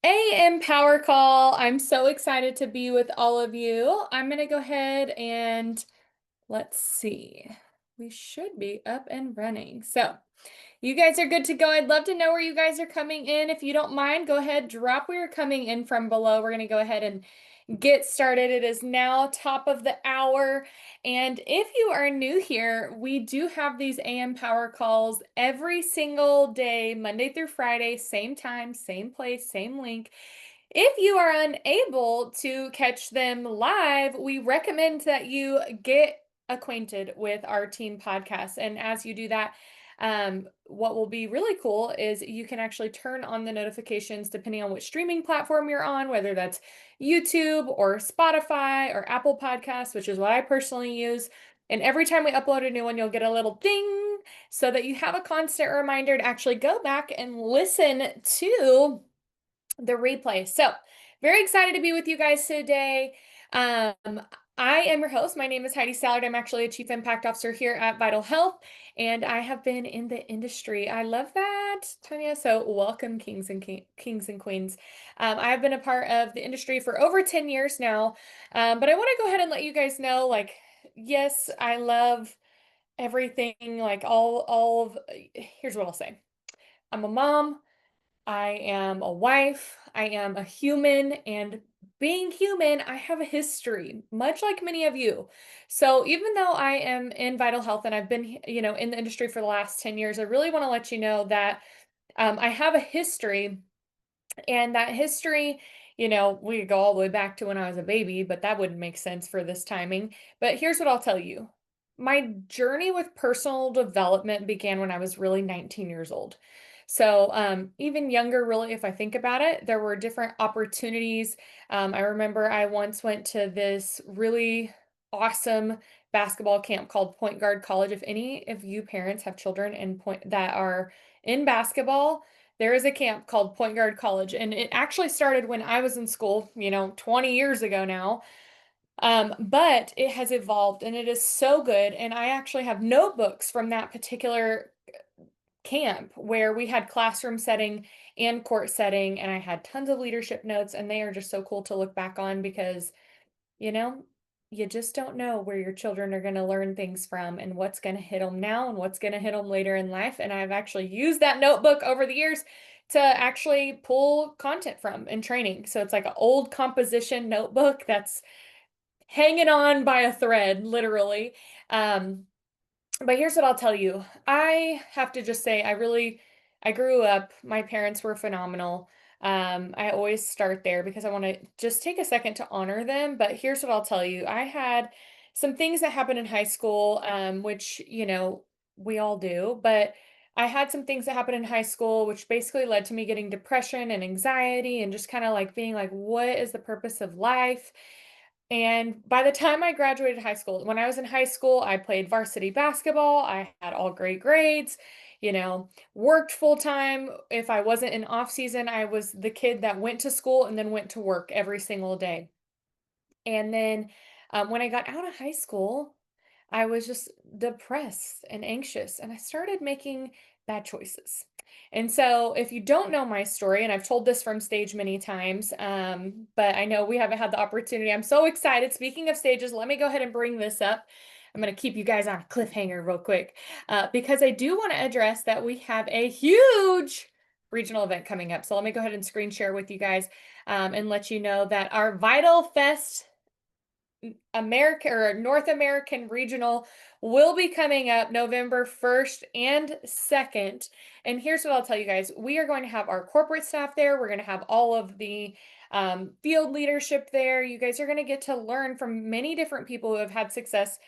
AM Power Call. I'm so excited to be with all of you. I'm going to go ahead and let's see. We should be up and running. So, you guys are good to go. I'd love to know where you guys are coming in. If you don't mind, go ahead, drop where you're coming in from below. We're going to go ahead and get started. It is now top of the hour. And if you are new here, we do have these AM power calls every single day, Monday through Friday, same time, same place, same link. If you are unable to catch them live, we recommend that you get acquainted with our team podcast. And as you do that, what will be really cool is you can actually turn on the notifications depending on which streaming platform you're on, whether that's YouTube or Spotify or Apple Podcasts, which is what I personally use. And every time we upload a new one, you'll get a little ding so that you have a constant reminder to actually go back and listen to the replay. So, very excited to be with you guys today. I am your host. My name is Heidi Stallard. I'm actually a Chief Impact Officer here at Vital Health, and I have been in the industry. I love that, Tanya. So, welcome, kings and queens. I've been a part of the industry for over 10 years now, but I want to go ahead and let you guys know, like, yes, I love everything. Like all of. Here's what I'll say. I'm a mom. I am a wife, I am a human, and being human, I have a history, much like many of you. So even though I am in Vital Health and I've been, in the industry for the last 10 years, I really want to let you know that I have a history, and that history, we could go all the way back to when I was a baby, but that wouldn't make sense for this timing. But here's what I'll tell you. My journey with personal development began when I was really 19 years old. So, even younger, really, if I think about it, there were different opportunities. I remember I once went to this really awesome basketball camp called Point Guard College. If any of you parents have children in point that are in basketball, there is a camp called Point Guard College, and it actually started when I was in school, 20 years ago now. But it has evolved and it is so good. And I actually have notebooks from that particular camp where we had classroom setting and court setting, and I had tons of leadership notes, and they are just so cool to look back on because, you know, you just don't know where your children are going to learn things from and what's going to hit them now and what's going to hit them later in life. And I've actually used that notebook over the years to actually pull content from in training. So it's like an old composition notebook that's hanging on by a thread, literally. Um, but here's what I'll tell you. I have to just say, I grew up, my parents were phenomenal. I always start there because I want to just take a second to honor them. But here's what I'll tell you. I had some things that happened in high school, which, we all do, but I had some things that happened in high school, which basically led to me getting depression and anxiety and just kind of like being like, what is the purpose of life? And by the time I graduated high school, when I was in high school, I played varsity basketball. I had all great grades, worked full time. If I wasn't in off season, I was the kid that went to school and then went to work every single day. And then when I got out of high school, I was just depressed and anxious, and I started making bad choices. And so, if you don't know my story, and I've told this from stage many times, but I know we haven't had the opportunity. I'm so excited. Speaking of stages, let me go ahead and bring this up. I'm going to keep you guys on a cliffhanger real quick because I do want to address that we have a huge regional event coming up. So, let me go ahead and screen share with you guys and let you know that our Vital Fest America or North American Regional will be coming up November 1st and 2nd. And here's what I'll tell you guys. We are going to have our corporate staff there. We're going to have all of the field leadership there. You guys are going to get to learn from many different people who have had success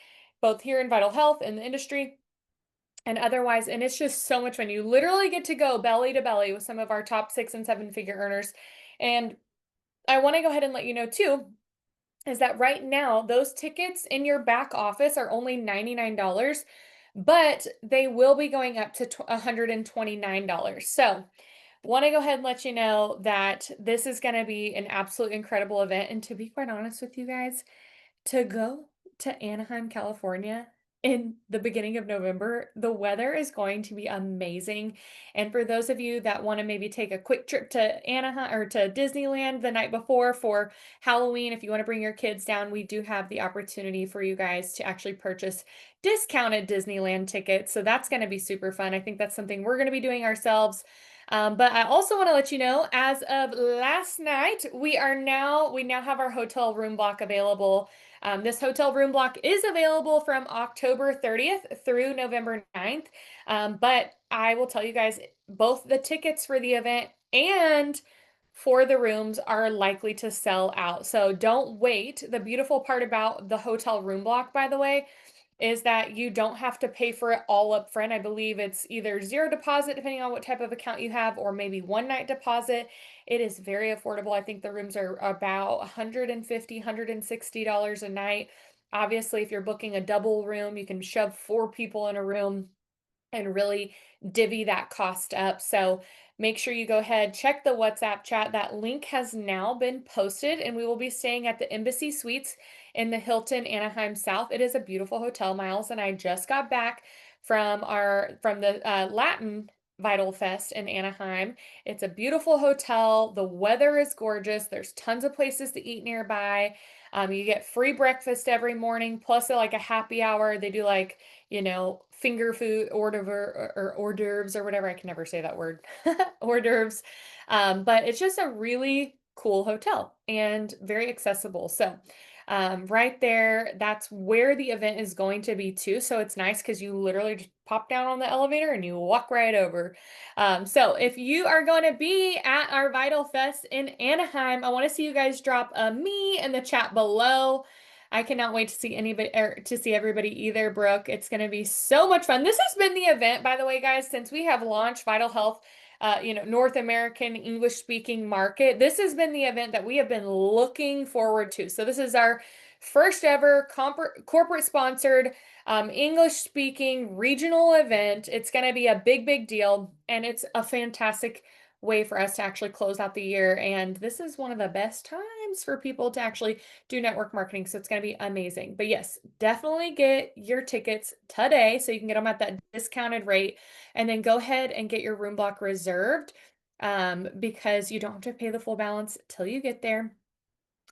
both here in Vital Health in the industry and otherwise. And it's just so much fun. You literally get to go belly to belly with some of our top 6 and 7 figure earners. And I want to go ahead and let you know too is that right now those tickets in your back office are only $99, but they will be going up to $129. So, want to go ahead and let you know that this is going to be an absolute incredible event. And to be quite honest with you guys, to go to Anaheim, California in the beginning of November. The weather is going to be amazing. And for those of you that want to maybe take a quick trip to Anaheim or to Disneyland the night before for Halloween, if you want to bring your kids down, we do have the opportunity for you guys to actually purchase discounted Disneyland tickets. So that's going to be super fun. I think that's something we're going to be doing ourselves. But I also want to let you know, as of last night, we now have our hotel room block available. This hotel room block is available from October 30th through November 9th. But I will tell you guys, both the tickets for the event and for the rooms are likely to sell out. So don't wait. The beautiful part about the hotel room block, by the way, is that you don't have to pay for it all up front. I believe it's either zero deposit, depending on what type of account you have, or maybe one night deposit. It is very affordable. I think the rooms are about $150, $160 a night. Obviously, if you're booking a double room, you can shove 4 people in a room and really divvy that cost up. So make sure you go ahead, check the WhatsApp chat. That link has now been posted, and we will be staying at the Embassy Suites in the Hilton Anaheim South. It is a beautiful hotel, Miles, and I just got back from the Latin Vital Fest in Anaheim. It's a beautiful hotel. The weather is gorgeous. There's tons of places to eat nearby. You get free breakfast every morning, plus like a happy hour. They do like, finger food, hors d'oeuvres or whatever. I can never say that word, hors d'oeuvres. But it's just a really cool hotel and very accessible. So right there, that's where the event is going to be too. So it's nice because you literally just pop down on the elevator and you walk right over. So if you are going to be at our Vital Fest in Anaheim, I want to see you guys drop a me in the chat below. I cannot wait to see anybody to see everybody either, Brooke. It's going to be so much fun. This has been the event, by the way, guys, since we have launched Vital Health, North American English speaking market. This has been the event that we have been looking forward to. So this is our first ever corporate sponsored English speaking regional event. It's going to be a big, big deal, and it's a fantastic way for us to actually close out the year. And this is one of the best times for people to actually do network marketing. So it's going to be amazing. But yes, definitely get your tickets today so you can get them at that discounted rate, and then go ahead and get your room block reserved because you don't have to pay the full balance till you get there.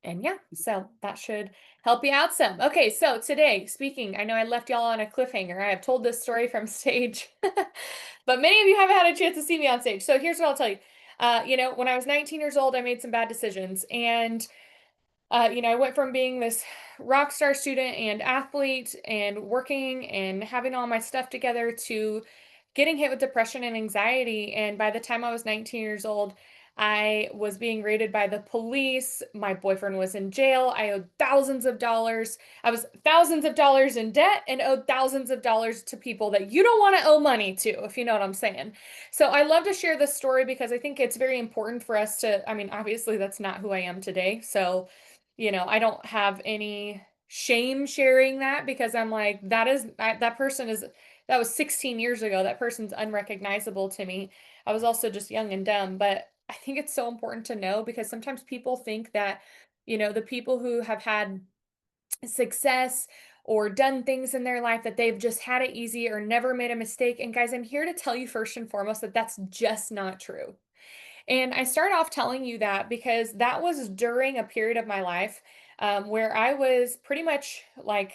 And yeah, so that should help you out some. Okay, so today, speaking, I know I left y'all on a cliffhanger. I have told this story from stage, but many of you haven't had a chance to see me on stage. So here's what I'll tell you. When I was 19 years old, I made some bad decisions. And I went from being this rock star student and athlete and working and having all my stuff together to getting hit with depression and anxiety. And by the time I was 19 years old, I was being raided by the police. My boyfriend was in jail. I owed thousands of dollars. I was thousands of dollars in debt and owed thousands of dollars to people that you don't want to owe money to, if you know what I'm saying. So I love to share this story because I think it's very important for us to, I mean, obviously that's not who I am today. So I don't have any shame sharing that because I'm like, that person that was 16 years ago. That person's unrecognizable to me. I was also just young and dumb, but I think it's so important to know because sometimes people think that, the people who have had success or done things in their life that they've just had it easy or never made a mistake. And guys, I'm here to tell you first and foremost that that's just not true. And I start off telling you that because that was during a period of my life where I was pretty much like,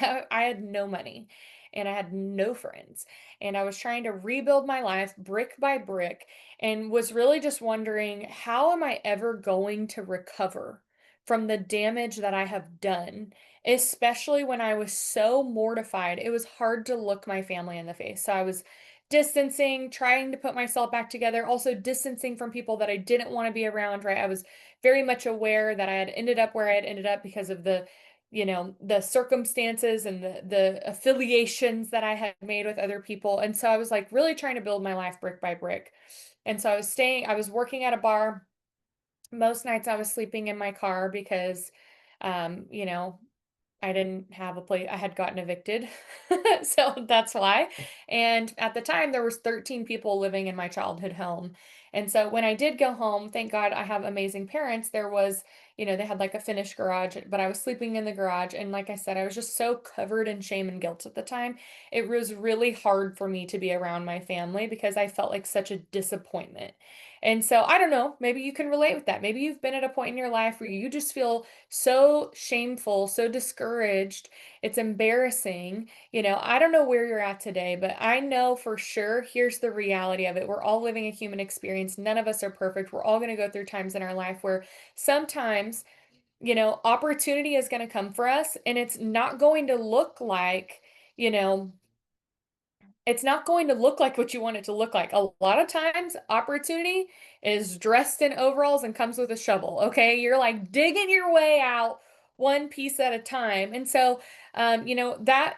I had no money and I had no friends. And I was trying to rebuild my life brick by brick and was really just wondering, how am I ever going to recover from the damage that I have done? Especially when I was so mortified. It was hard to look my family in the face. So I was distancing, trying to put myself back together, also distancing from people that I didn't want to be around, right? I was very much aware that I had ended up where I had ended up because of the circumstances and the affiliations that I had made with other people. And so I was like really trying to build my life brick by brick. And so I was working at a bar. Most nights I was sleeping in my car because, um, you know, I didn't have a place. I had gotten evicted. So that's why. And at the time there was 13 people living in my childhood home. And so when I did go home, thank God I have amazing parents. There was, they had like a finished garage, but I was sleeping in the garage. And like I said, I was just so covered in shame and guilt at the time. It was really hard for me to be around my family because I felt like such a disappointment. And so I don't know, maybe you can relate with that. Maybe you've been at a point in your life where you just feel so shameful, so discouraged. It's embarrassing. I don't know where you're at today, but I know for sure here's the reality of it. We're all living a human experience. None of us are perfect. We're all going to go through times in our life where sometimes, opportunity is going to come for us and it's not going to look like, you know, it's not going to look like what you want it to look like. A lot of times, opportunity is dressed in overalls and comes with a shovel. Okay. You're like digging your way out one piece at a time. And so, that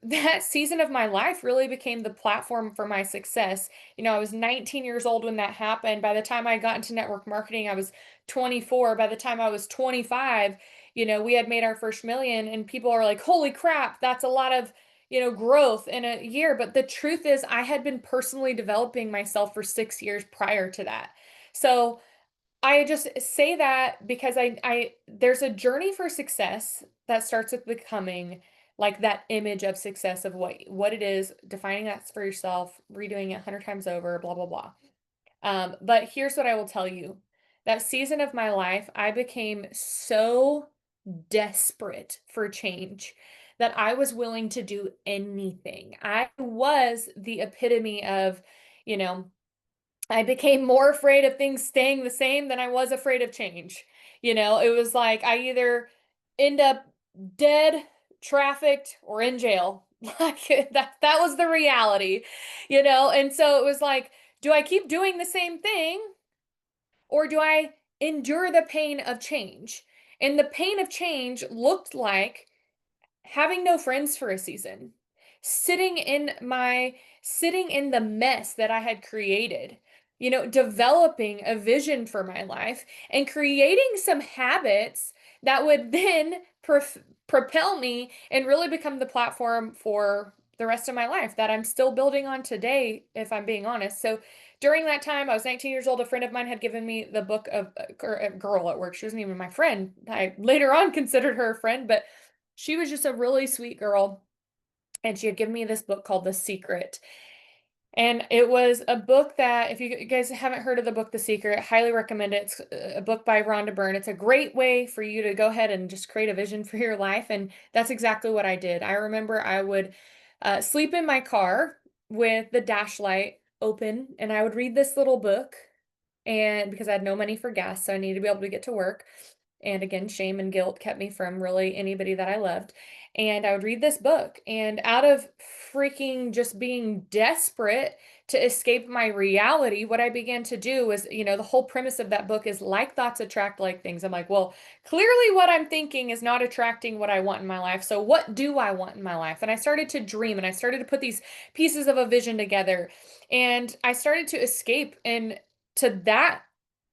that season of my life really became the platform for my success. I was 19 years old when that happened. By the time I got into network marketing, I was 24. By the time I was 25, we had made our first million, and people are like, holy crap, that's a lot of growth in a year. But the truth is, I had been personally developing myself for 6 years prior to that. So I just say that because there's a journey for success that starts with becoming like that image of success of what it is, defining that for yourself, redoing it 100 times over, blah, blah, blah. But here's what I will tell you. That season of my life, I became so desperate for change that I was willing to do anything. I was the epitome of, you know, I became more afraid of things staying the same than I was afraid of change. It was like I either end up dead, trafficked, or in jail. Like that was the reality. And so it was like, do I keep doing the same thing or do I endure the pain of change? And the pain of change looked like having no friends for a season, sitting in my sitting in the mess that I had created, developing a vision for my life and creating some habits that would then propel me and really become the platform for the rest of my life that I'm still building on today, if I'm being honest. So during that time, I was 19 years old. A friend of mine had given me the book of a girl at work. She wasn't even my friend. I later on considered her a friend, but she was just a really sweet girl, and she had given me this book called The Secret. And it was a book that, if you guys haven't heard of the book The Secret, I highly recommend it. It's a book by Rhonda Byrne. It's a great way for you to go ahead and just create a vision for your life. And that's exactly what I did. I remember I would sleep in my car with the dash light open, and I would read this little book. And because I had no money for gas, so I needed to be able to get to work. And again, shame and guilt kept me from really anybody that I loved. And I would read this book, and out of freaking just being desperate to escape my reality, what I began to do was, the whole premise of that book is like thoughts attract like things. I'm like, well, clearly what I'm thinking is not attracting what I want in my life. So what do I want in my life? And I started to dream, and I started to put these pieces of a vision together, and I started to escape and to that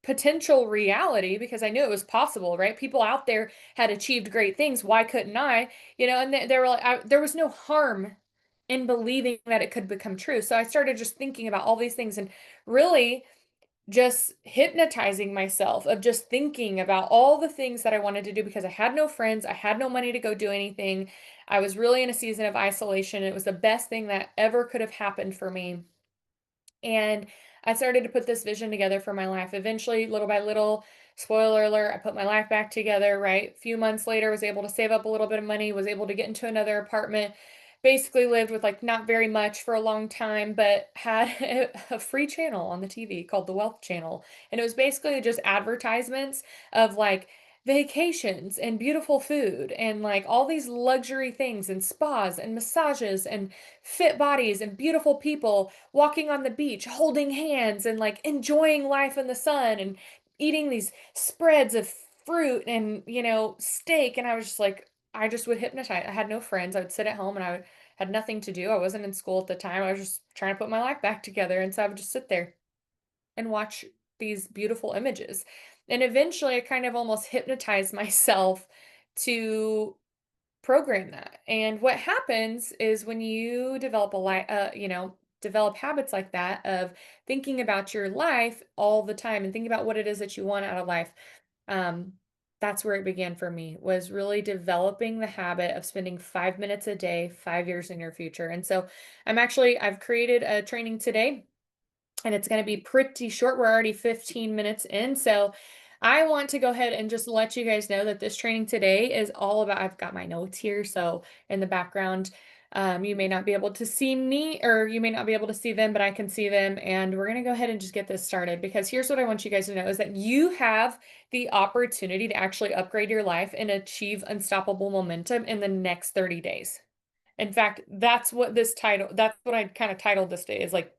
potential reality because I knew it was possible, right? People out there had achieved great things. Why couldn't I? And they were like, there was no harm in believing that it could become true. So I started just thinking about all these things and really just hypnotizing myself of just thinking about all the things that I wanted to do because I had no friends. I had no money to go do anything. I was really in a season of isolation. It was the best thing that ever could have happened for me. And I started to put this vision together for my life. Eventually, little by little, spoiler alert, I put my life back together, right? A few months later, was able to save up a little bit of money, was able to get into another apartment, basically lived with like not very much for a long time, but had a free channel on the TV called the Wealth Channel. And it was basically just advertisements of like vacations and beautiful food and like all these luxury things and spas and massages and fit bodies and beautiful people walking on the beach, holding hands and like enjoying life in the sun and eating these spreads of fruit and, steak. And I was just like, I just would hypnotize. I had no friends. I would sit at home and had nothing to do. I wasn't in school at the time. I was just trying to put my life back together. And so I would just sit there and watch these beautiful images. And eventually I kind of almost hypnotized myself to program that. And what happens is when you develop develop habits like that of thinking about your life all the time and thinking about what it is that you want out of life, um, that's where it began for me, was really developing the habit of spending 5 minutes a day, 5 years in your future. And so I've created a training today and it's going to be pretty short. We're already 15 minutes in. So I want to go ahead and just let you guys know that this training today is all about, I've got my notes here. So in the background, you may not be able to see me or you may not be able to see them, but I can see them. And we're going to go ahead and just get this started because here's what I want you guys to know is that you have the opportunity to actually upgrade your life and achieve unstoppable momentum in the next 30 days. In fact, that's what I kind of titled this day is like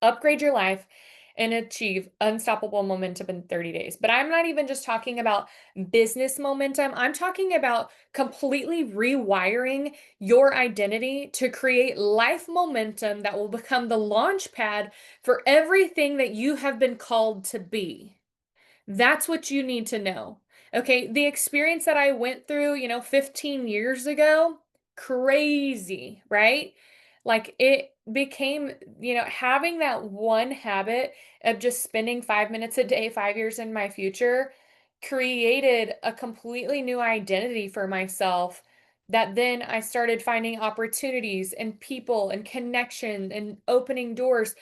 upgrade your life and achieve unstoppable momentum in 30 days. But I'm not even just talking about business momentum. I'm talking about completely rewiring your identity to create life momentum that will become the launch pad for everything that you have been called to be. That's what you need to know. Okay, the experience that I went through, 15 years ago, crazy, right? Like it became, having that one habit of just spending 5 minutes a day, 5 years in my future, created a completely new identity for myself. That then I started finding opportunities and people and connection and opening doors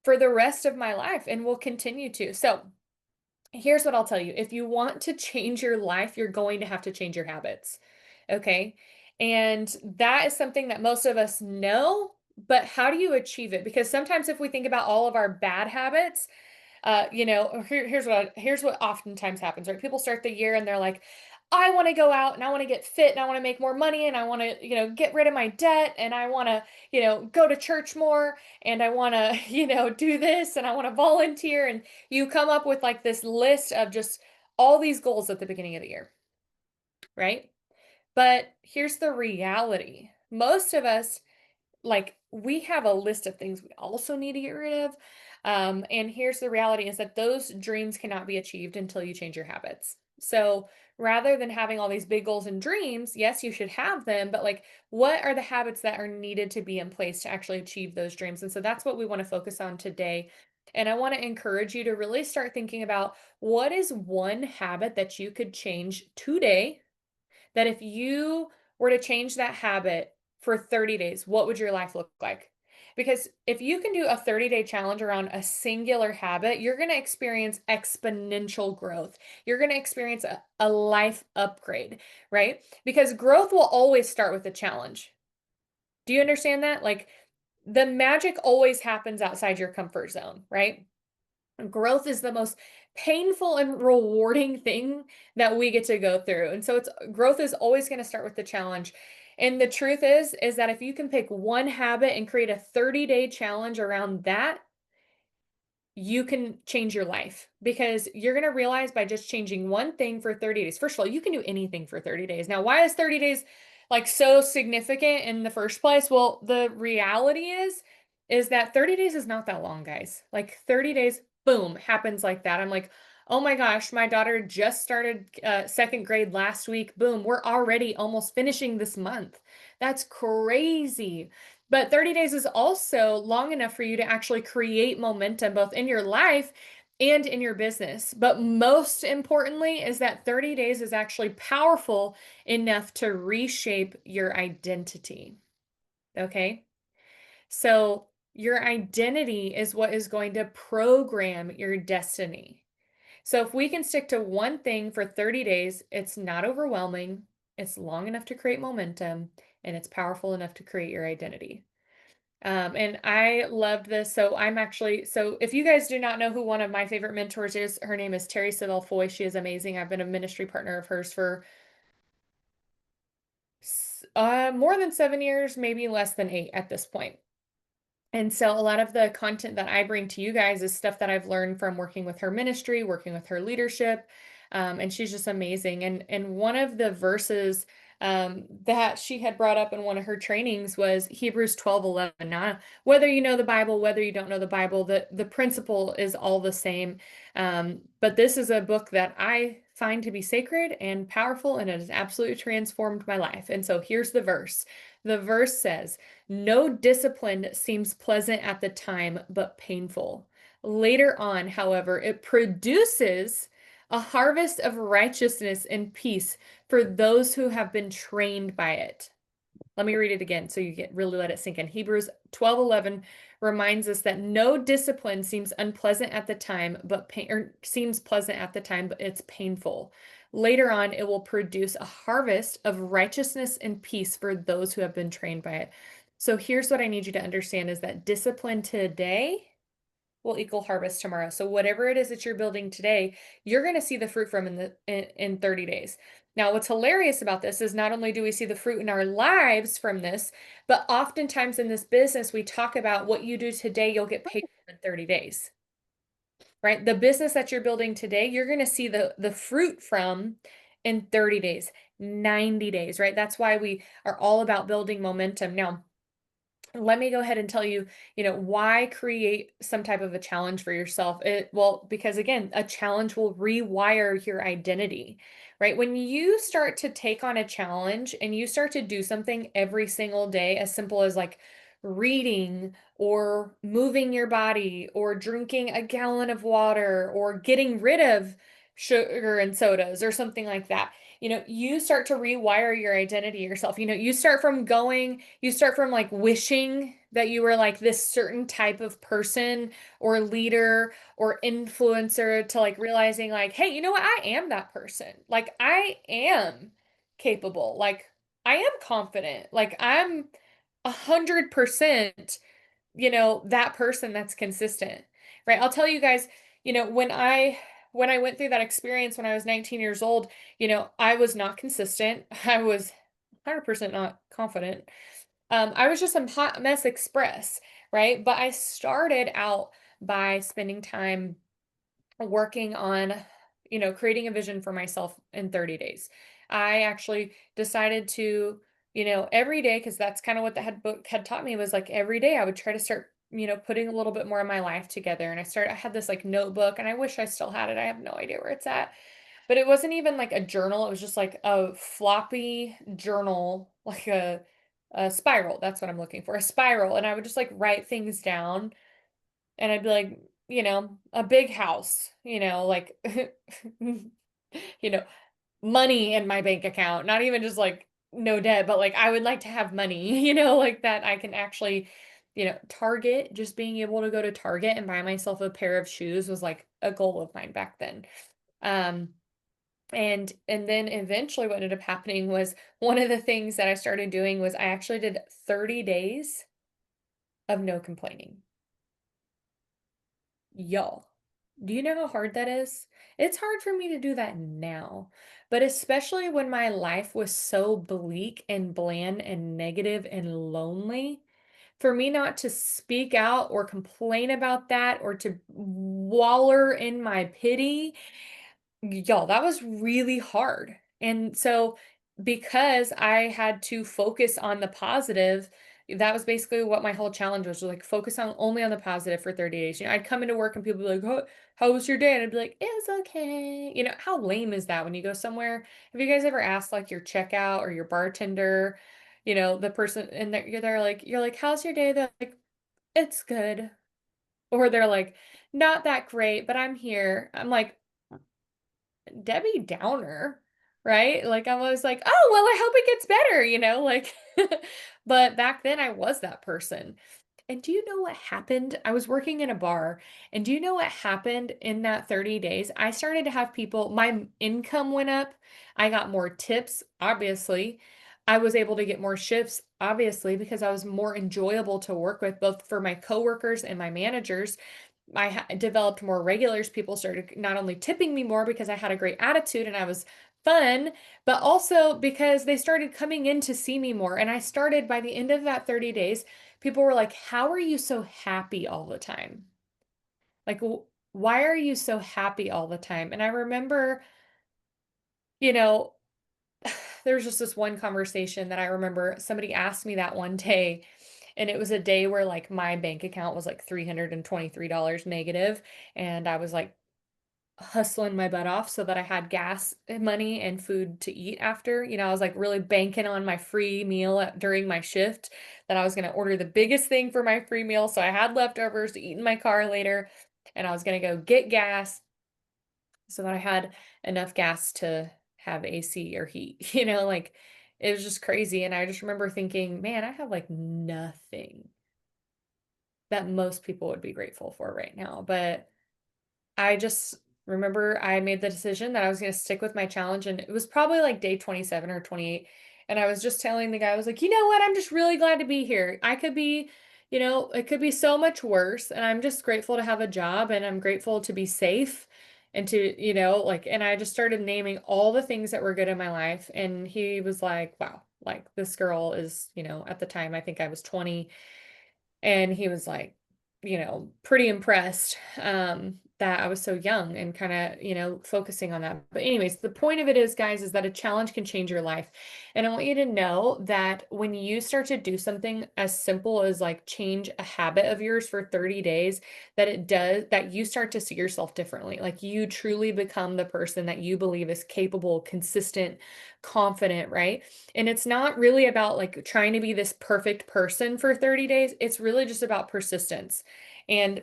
for the rest of my life and will continue to. So, here's what I'll tell you. If you want to change your life, you're going to have to change your habits. Okay. And that is something that most of us know, but how do you achieve it? Because sometimes if we think about all of our bad habits, here's what oftentimes happens, right? People start the year and they're like, I want to go out and I want to get fit and I want to make more money and I want to, get rid of my debt and I want to, go to church more and I want to, do this and I want to volunteer. And you come up with like this list of just all these goals at the beginning of the year, right? But here's the reality. Most of us, like, we have a list of things we also need to get rid of. And here's the reality is that those dreams cannot be achieved until you change your habits. So rather than having all these big goals and dreams, yes, you should have them, but like, what are the habits that are needed to be in place to actually achieve those dreams? And so that's what we want to focus on today. And I want to encourage you to really start thinking about what is one habit that you could change today that if you were to change that habit for 30 days, what would your life look like? Because if you can do a 30-day challenge around a singular habit, you're going to experience exponential growth. You're going to experience a life upgrade, right? Because growth will always start with a challenge. Do you understand that? Like the magic always happens outside your comfort zone, right? Growth is the most painful and rewarding thing that we get to go through. And so it's growth is always going to start with the challenge. And the truth is that if you can pick one habit and create a 30-day challenge around that, you can change your life because you're going to realize by just changing one thing for 30 days. First of all, you can do anything for 30 days. Now, why is 30 days like so significant in the first place? Well, the reality is that 30 days is not that long, guys. Like 30 days, boom, happens like that. I'm like, oh my gosh, my daughter just started second grade last week. Boom, we're already almost finishing this month. That's crazy. But 30 days is also long enough for you to actually create momentum both in your life and in your business. But most importantly is that 30 days is actually powerful enough to reshape your identity. Okay? So your identity is what is going to program your destiny. So if we can stick to one thing for 30 days, it's not overwhelming, it's long enough to create momentum, and it's powerful enough to create your identity. And I loved this. So if you guys do not know who one of my favorite mentors is, her name is Terry Savelle Foy. She is amazing. I've been a ministry partner of hers for more than 7 years, maybe less than 8 at this point. And so a lot of the content that I bring to you guys is stuff that I've learned from working with her ministry, working with her leadership. And she's just amazing. And one of the verses that she had brought up in one of her trainings was Hebrews 12:11. Now, whether you know the Bible, whether you don't know the Bible, the principle is all the same. But this is a book that I find to be sacred and powerful, and it has absolutely transformed my life. And so here's the verse. The verse says, "No discipline seems pleasant at the time, but painful. Later on, however, it produces a harvest of righteousness and peace for those who have been trained by it." Let me read it again so you get really let it sink in. Hebrews 12:11 reminds us that no discipline seems unpleasant at the time, but seems pleasant at the time, but it's painful. Later on, it will produce a harvest of righteousness and peace for those who have been trained by it. So here's what I need you to understand is that discipline today will equal harvest tomorrow. So whatever it is that you're building today, you're going to see the fruit from in 30 days. Now, what's hilarious about this is not only do we see the fruit in our lives from this, but oftentimes in this business, we talk about what you do today, you'll get paid for in 30 days, right? The business that you're building today, you're going to see the fruit from in 30 days, 90 days, right? That's why we are all about building momentum. Now, let me go ahead and tell you, why create some type of a challenge for yourself? Well, because again, a challenge will rewire your identity, right? When you start to take on a challenge and you start to do something every single day, as simple as like reading or moving your body or drinking a gallon of water or getting rid of sugar and sodas or something like that, you start to rewire your identity yourself. You start from like wishing that you were like this certain type of person or leader or influencer to like realizing like, hey, you know what? I am that person. Like I am capable. Like I am confident. Like I'm 100%, that person that's consistent, right? I'll tell you guys, when I went through that experience when I was 19 years old, I was not consistent. I was 100% not confident. I was just a hot mess express, right? But I started out by spending time working on, creating a vision for myself in 30 days. I actually decided to, every day, because that's kind of what the head book had taught me was like every day I would try to start, putting a little bit more of my life together. And I had this like notebook and I wish I still had it. I have no idea where it's at. But it wasn't even like a journal. It was just like a floppy journal, like a spiral. That's what I'm looking for, a spiral. And I would just like write things down and I'd be like, a big house, like, you know, money in my bank account, not even just like no debt, but like I would like to have money, like that I can actually, Target, just being able to go to Target and buy myself a pair of shoes was like a goal of mine back then. Um, and then eventually what ended up happening was one of the things that I started doing was I actually did 30 days of no complaining. Y'all, do you know how hard that is? It's hard for me to do that now, but especially when my life was so bleak and bland and negative and lonely, for me not to speak out or complain about that or to waller in my pity. Y'all, that was really hard. And so, because I had to focus on the positive, that was basically what my whole challenge was like focus on only on the positive for 30 days. I'd come into work and people would be like, how was your day? And I'd be like, it's okay. How lame is that when you go somewhere? Have you guys ever asked like your checkout or your bartender, the person and they're like, you're like, how's your day? They're like, it's good. Or they're like, not that great, but I'm here. I'm like, Debbie Downer, right? Like I was like, "Oh, well, I hope it gets better," like but back then I was that person. And do you know what happened? I was working in a bar, and do you know what happened in that 30 days? I started to have my income went up. I got more tips, obviously. I was able to get more shifts, obviously, because I was more enjoyable to work with, both for my coworkers and my managers. Developed more regulars. People started not only tipping me more because I had a great attitude and I was fun, but also because they started coming in to see me more. And I started by the end of that 30 days, people were like, "How are you so happy all the time? Like, why are you so happy all the time?" And I remember, you know, there was just this one conversation that I remember somebody asked me that one day, and it was a day where like my bank account was like $323 negative, and I was like, hustling my butt off so that I had gas money and food to eat after. I was like really banking on my free meal during my shift, that I was going to order the biggest thing for my free meal. So I had leftovers to eat in my car later, and I was going to go get gas so that I had enough gas to have AC or heat. Like it was just crazy. And I just remember thinking, man, I have like nothing that most people would be grateful for right now. But I just remember I made the decision that I was going to stick with my challenge. And it was probably like day 27 or 28. And I was just telling the guy, I was like, you know what? I'm just really glad to be here. I could be, it could be so much worse. And I'm just grateful to have a job, and I'm grateful to be safe and to, like, and I just started naming all the things that were good in my life. And he was like, wow, like this girl is, at the time, I think I was 20, and he was like, pretty impressed that I was so young and kind of, focusing on that. But anyways, the point of it is, guys, is that a challenge can change your life. And I want you to know that when you start to do something as simple as like change a habit of yours for 30 days, that you start to see yourself differently. Like you truly become the person that you believe is capable, consistent, confident, right? And it's not really about like trying to be this perfect person for 30 days. It's really just about persistence. And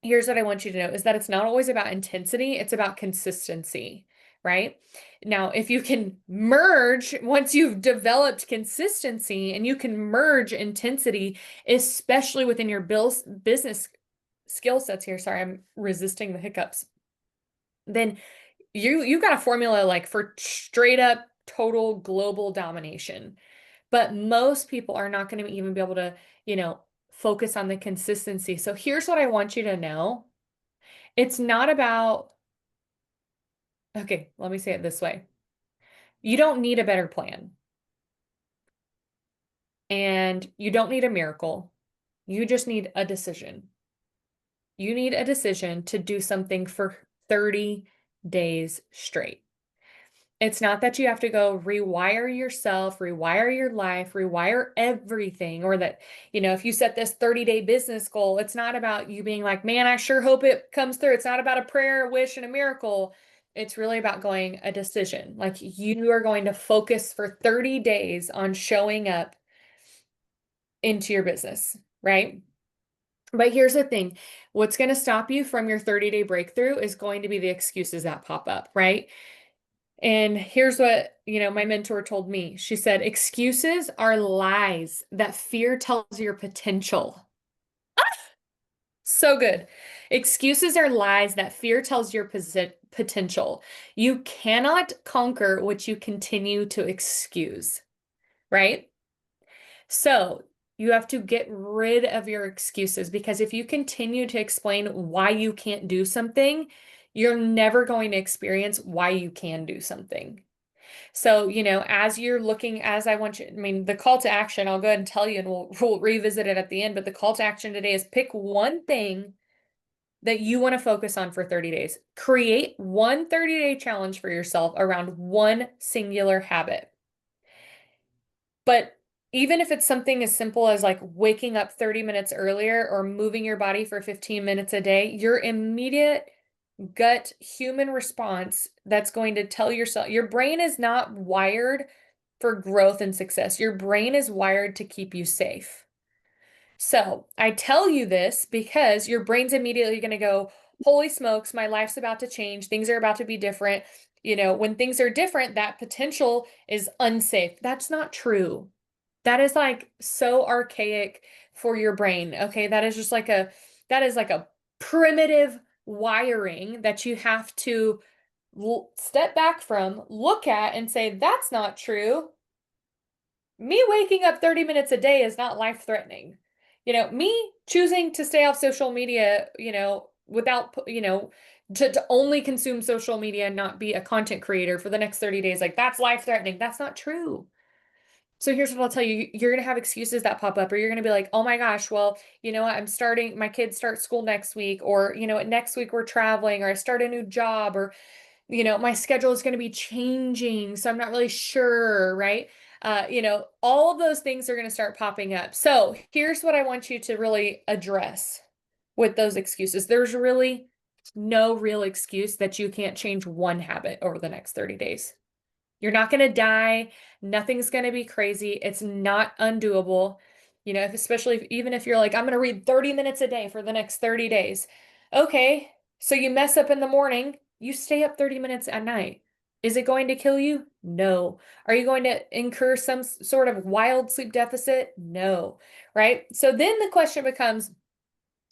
here's what I want you to know is that it's not always about intensity, it's about consistency, right? Now, if you can merge, once you've developed consistency and you can merge intensity, especially within your business skill sets here. Sorry, I'm resisting the hiccups. Then you've got a formula like for straight up total global domination. But most people are not going to even be able to, focus on the consistency. So here's what I want you to know. It's not about, okay, let me say it this way. You don't need a better plan, and you don't need a miracle. You just need a decision. You need a decision to do something for 30 days straight. It's not that you have to go rewire yourself, rewire your life, rewire everything, or that, if you set this 30-day business goal, it's not about you being like, man, I sure hope it comes through. It's not about a prayer, a wish, and a miracle. It's really about going a decision. Like you are going to focus for 30 days on showing up into your business, right? But here's the thing. What's going to stop you from your 30-day breakthrough is going to be the excuses that pop up, right? And here's what, my mentor told me. She said, excuses are lies that fear tells your potential. So good. Excuses are lies that fear tells your potential. You cannot conquer what you continue to excuse, right? So you have to get rid of your excuses, because if you continue to explain why you can't do something, you're never going to experience why you can do something. So, as you're looking, as I want you, I mean, the call to action, I'll go ahead and tell you, and we'll revisit it at the end, but the call to action today is pick one thing that you want to focus on for 30 days. Create one 30-day challenge for yourself around one singular habit. But even if it's something as simple as like waking up 30 minutes earlier or moving your body for 15 minutes a day, your immediate gut human response that's going to tell yourself, your brain is not wired for growth and success. Your brain is wired to keep you safe. So I tell you this because your brain's immediately going to go, holy smokes, my life's about to change. Things are about to be different. When things are different, that potential is unsafe. That's not true. That is like so archaic for your brain. Okay. That is like a primitive wiring that you have to step back from, look at, and say, that's not true. Me waking up 30 minutes a day is not life-threatening. Me choosing to stay off social media, without, to only consume social media and not be a content creator for the next 30 days, like that's life-threatening. That's not true. So here's what I'll tell you. You're going to have excuses that pop up, or you're going to be like, oh my gosh, well, you know what? My kids start school next week, or, next week we're traveling, or I start a new job, or, my schedule is going to be changing. So I'm not really sure, right? All of those things are going to start popping up. So here's what I want you to really address with those excuses. There's really no real excuse that you can't change one habit over the next 30 days. You're not going to die. Nothing's going to be crazy. It's not undoable. Especially even if you're like, I'm going to read 30 minutes a day for the next 30 days. Okay. So you mess up in the morning, you stay up 30 minutes at night. Is it going to kill you? No. Are you going to incur some sort of wild sleep deficit? No. Right? So then the question becomes,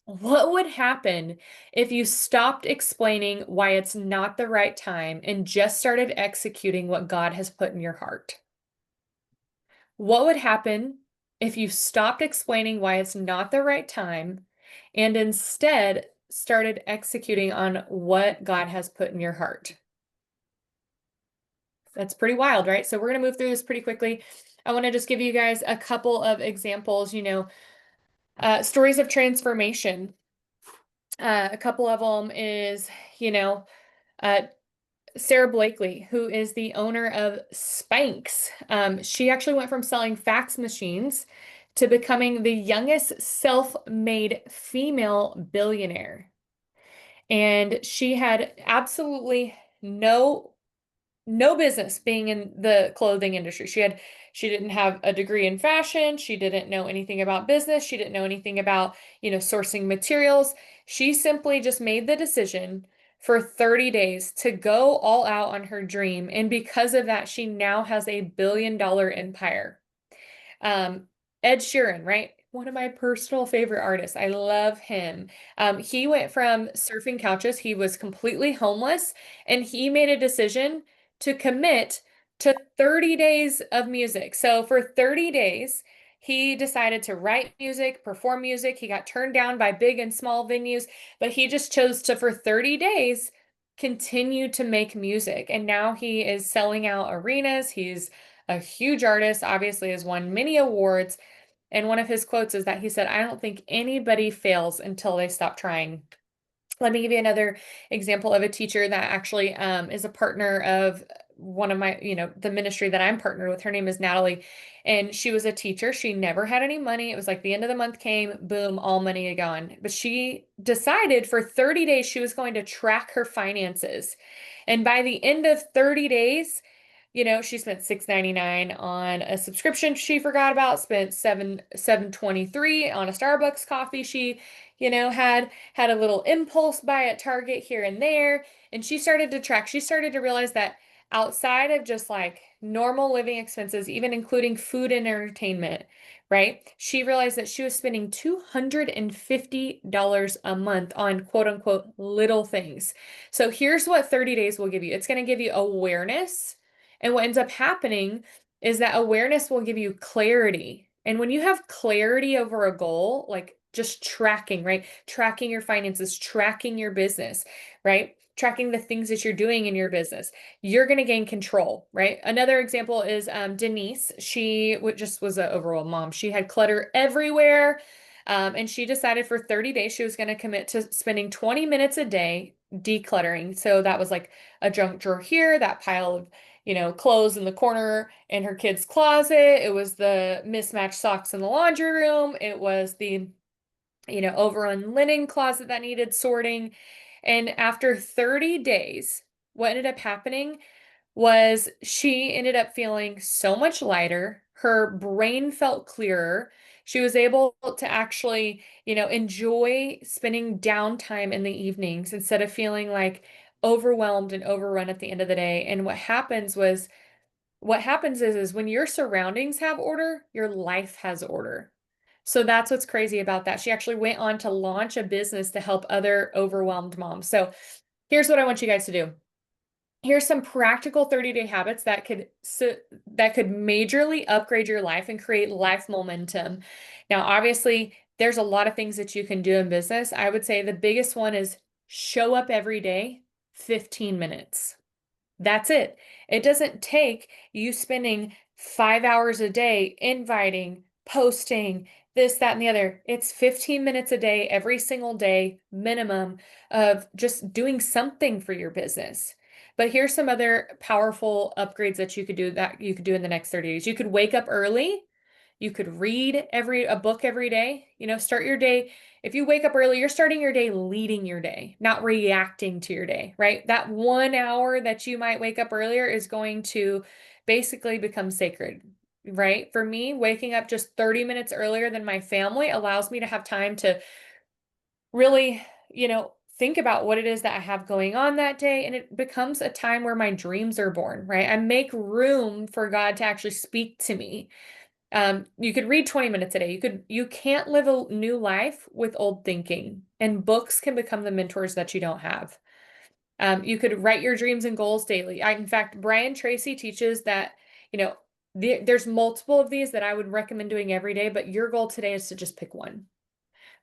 what would happen if you stopped explaining why it's not the right time and just started executing what God has put in your heart? What would happen if you stopped explaining why it's not the right time and instead started executing on what God has put in your heart? That's pretty wild, right? So we're going to move through this pretty quickly. I want to just give you guys a couple of examples, stories of transformation. A couple of them is, you know, uh, Sarah Blakely, who is the owner of Spanx. She actually went from selling fax machines to becoming the youngest self-made female billionaire. And she had absolutely no business being in the clothing industry. She didn't have a degree in fashion. She didn't know anything about business. She didn't know anything about, sourcing materials. She simply just made the decision for 30 days to go all out on her dream. And because of that, she now has a $1 billion empire. Um, Ed Sheeran, right? One of my personal favorite artists. I love him. He went from surfing couches, he was completely homeless, and he made a decision to commit to 30 days of music. So for 30 days, he decided to write music, perform music. He got turned down by big and small venues, but he just chose to, for 30 days, continue to make music. And now he is selling out arenas. He's a huge artist, obviously has won many awards. And one of his quotes is that he said, I don't think anybody fails until they stop trying. Let me give you another example of a teacher that actually is a partner of one of my, the ministry that I'm partnered with. Her name is Natalie, and she was a teacher. She never had any money. It was like the end of the month came, boom, all money gone. But she decided for 30 days she was going to track her finances. And by the end of 30 days, she spent $6.99 on a subscription she forgot about, spent $7.23 on a Starbucks coffee she, had a little impulse buy at Target here and there. And she started to track. She started to realize that outside of just like normal living expenses, even including food and entertainment, right? She realized that she was spending $250 a month on quote unquote little things. So here's what 30 days will give you. It's going to give you awareness. And what ends up happening is that awareness will give you clarity. And when you have clarity over a goal, like just tracking, right? Tracking your finances, tracking your business, right? Tracking the things that you're doing in your business, you're going to gain control, right? Another example is Denise. She just was an overall mom. She had clutter everywhere. And she decided for 30 days she was going to commit to spending 20 minutes a day decluttering. So that was like a junk drawer here, that pile of clothes in the corner in her kid's closet. It was the mismatched socks in the laundry room. It was the, overrun linen closet that needed sorting. And after 30 days, what ended up happening was she ended up feeling so much lighter. Her brain felt clearer. She was able to actually, enjoy spending downtime in the evenings instead of feeling like overwhelmed and overrun at the end of the day. And what happens is when your surroundings have order, your life has order. So that's what's crazy about that. She actually went on to launch a business to help other overwhelmed moms. So here's what I want you guys to do. Here's some practical 30-day habits that could majorly upgrade your life and create life momentum. Now, obviously, there's a lot of things that you can do in business. I would say the biggest one is show up every day, 15 minutes. That's it. It doesn't take you spending 5 hours a day inviting, posting, this, that, and the other. It's 15 minutes a day, every single day, minimum of just doing something for your business. But here's some other powerful upgrades that you could do in the next 30 days. You could wake up early. You could read a book every day. Start your day. If you wake up early, you're starting your day leading your day, not reacting to your day, right? That 1 hour that you might wake up earlier is going to basically become sacred, right? For me, waking up just 30 minutes earlier than my family allows me to have time to really, think about what it is that I have going on that day. And it becomes a time where my dreams are born, right? I make room for God to actually speak to me. You could read 20 minutes a day. You can't live a new life with old thinking, and books can become the mentors that you don't have. You could write your dreams and goals daily. In fact, Brian Tracy teaches that, you know, there's multiple of these that I would recommend doing every day, but your goal today is to just pick one,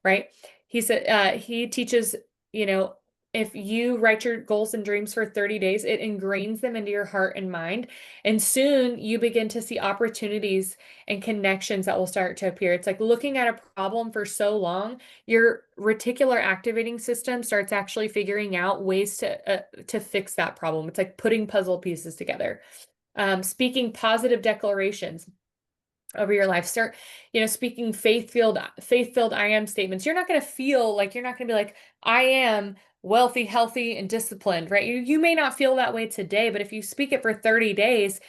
right? He said, he teaches, you know, if you write your goals and dreams for 30 days, it ingrains them into your heart and mind. And soon you begin to see opportunities and connections that will start to appear. It's like looking at a problem for so long, your reticular activating system starts actually figuring out ways to fix that problem. It's like putting puzzle pieces together. Speaking positive declarations over your life. Start, speaking faith-filled I am statements. You're not going to feel like you're not going to be like, I am wealthy, healthy, and disciplined, right? You may not feel that way today, but if you speak it for 30 days,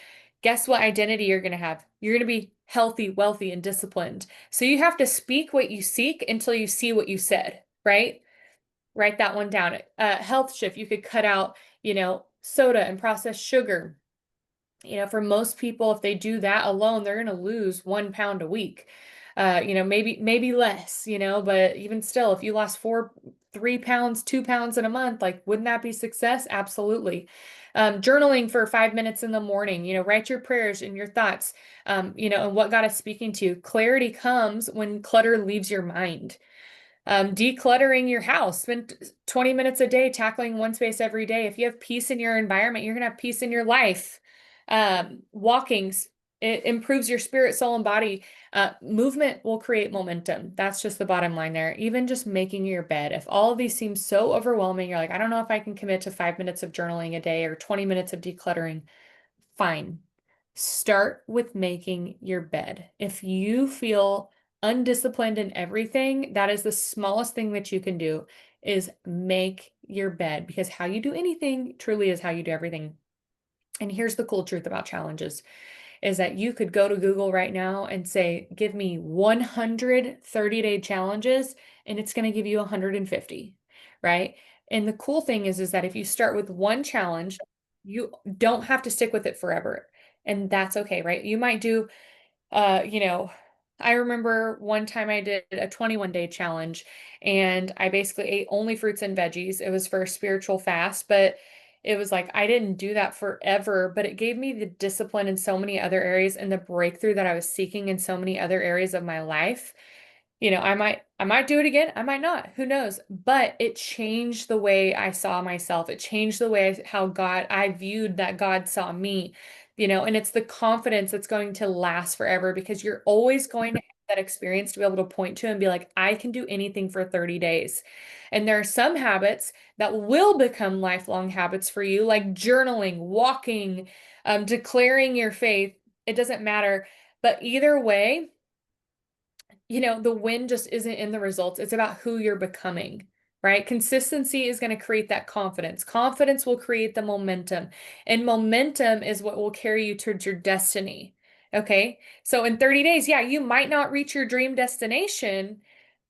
guess what identity you're going to have? You're going to be healthy, wealthy, and disciplined. So you have to speak what you seek until you see what you said, right? Write that one down. Health shift, you could cut out, soda and processed sugar. For most people, if they do that alone, they're going to lose 1 pound a week. Maybe less, but even still, if you lost 3 pounds, 2 pounds in a month, like, wouldn't that be success? Absolutely. Journaling for 5 minutes in the morning, write your prayers and your thoughts, and what God is speaking to you. Clarity comes when clutter leaves your mind. Decluttering your house. Spend 20 minutes a day tackling one space every day. If you have peace in your environment, you're going to have peace in your life. Walking, it improves your spirit, soul, and body. Movement will create momentum. That's just the bottom line there. Even just making your bed. If all of these seem so overwhelming, you're like, I don't know if I can commit to 5 minutes of journaling a day or 20 minutes of decluttering. Fine. Start with making your bed. If you feel undisciplined in everything, that is the smallest thing that you can do, is make your bed, because how you do anything truly is how you do everything. And here's the cool truth about challenges is that you could go to Google right now and say, give me 100 30-day challenges, and it's going to give you 150, right? And the cool thing is that if you start with one challenge, you don't have to stick with it forever. And that's okay, right? You might do uh, you know, I remember one time I did a 21-day challenge, and I basically ate only fruits and veggies. It was for a spiritual fast, but it was like I didn't do that forever, but it gave me the discipline in so many other areas and the breakthrough that I was seeking in so many other areas of my life. I might do it again. I might not. Who knows? But it changed the way I saw myself. It changed the way how I viewed that God saw me, and it's the confidence that's going to last forever, because you're always going to have that experience to be able to point to and be like, I can do anything for 30 days. And there are some habits that will become lifelong habits for you, like journaling, walking, declaring your faith. It doesn't matter. But either way, the win just isn't in the results. It's about who you're becoming, right? Consistency is going to create that confidence. Confidence will create the momentum, and momentum is what will carry you towards your destiny. Okay. So in 30 days, yeah, you might not reach your dream destination,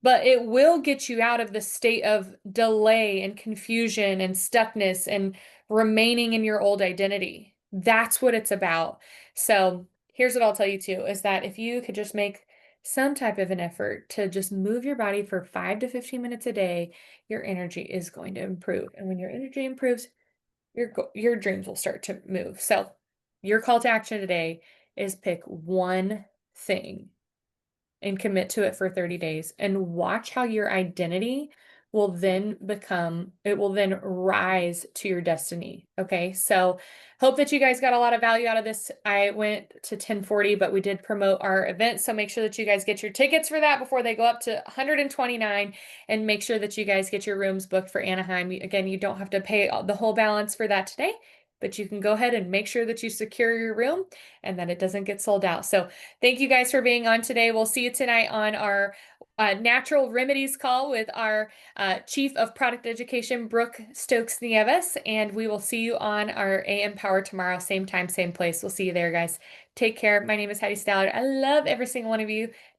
but it will get you out of the state of delay and confusion and stuckness and remaining in your old identity. That's what it's about. So here's what I'll tell you too, is that if you could just make some type of an effort to just move your body for 5 to 15 minutes a day, your energy is going to improve. And when your energy improves, your dreams will start to move. So your call to action today is pick one thing and commit to it for 30 days and watch how your identity will then rise to your destiny. Okay. So hope that you guys got a lot of value out of this. I went to 1040, but we did promote our event. So make sure that you guys get your tickets for that before they go up to 129, and make sure that you guys get your rooms booked for Anaheim. Again, you don't have to pay the whole balance for that today. but you can go ahead and make sure that you secure your room and that it doesn't get sold out. So thank you guys for being on today. We'll see you tonight on our natural remedies call with our Chief of Product Education, Brooke Stokes Nieves, and we will see you on our AM Power tomorrow, same time, same place. We'll see you there, guys. Take care. My name is Heidi Stallard. I love every single one of you.